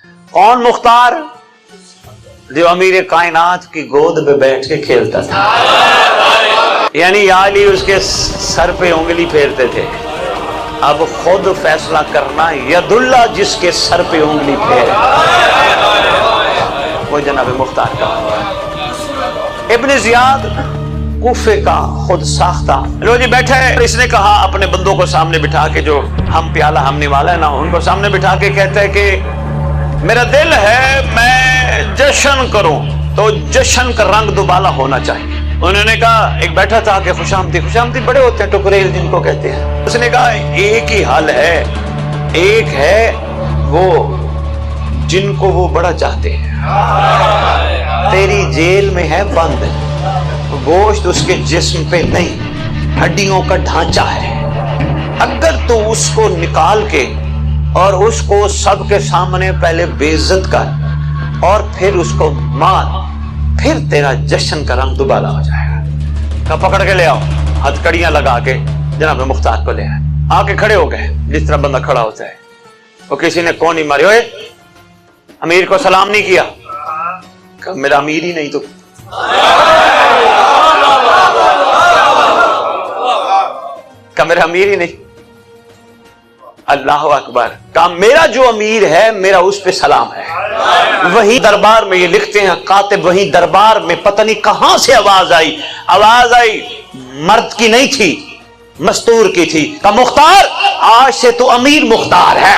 कौन मुख्तार? जो अमीर कायनात की गोद में बैठ के खेलता था, यानी आली उसके सर पे उंगली फेरते थे। अब खुद फैसला करना, यदुल्ला जिसके सर पे उंगली फेरे वो जनाब मुख्तार का। इब्न जियाद कूफे का खुद साख्ता। लो जी बैठे, इसने कहा अपने बंदों को सामने बिठा के, जो हम प्याला हमने वाला है ना, उनको सामने बिठा के कहते हैं कि मेरा दिल है मैं जश्न करूं, तो जश्न का रंग दुबाला होना चाहिए। उन्होंने कहा, एक बैठा था कि खुशामदी, खुशामदी बड़े होते हैं, टुकरेल जिनको कहते हैं। उसने कहा एक ही हाल है, एक है वो जिनको वो बड़ा चाहते हैं, तेरी जेल में है बंद, गोश्त उसके जिस्म पे नहीं, हड्डियों का ढांचा है। अगर तू उसको निकाल के और उसको सबके सामने पहले बेइज्जत कर और फिर उसको मार, फिर तेरा जश्न का रंग दुबाला हो जाएगा। का पकड़ के ले आओ, हथकड़ियां लगा के जनाब मुख्तार को ले आए। आके खड़े हो गए जिस तरह बंदा खड़ा होता है। वो किसी ने कौन ही मारी, ओए अमीर को सलाम नहीं किया? मेरा अमीर ही नहीं तो। का मेरा अमीर ही नहीं। अल्लाह अकबर। का मेरा जो अमीर है मेरा उस पे सलाम है। वही दरबार में ये लिखते हैं कातिब, वही दरबार में पता नहीं कहां से आवाज आई, मर्द की नहीं थी, मस्तूर की थी। का मुख्तार आज से तो अमीर मुख्तार है।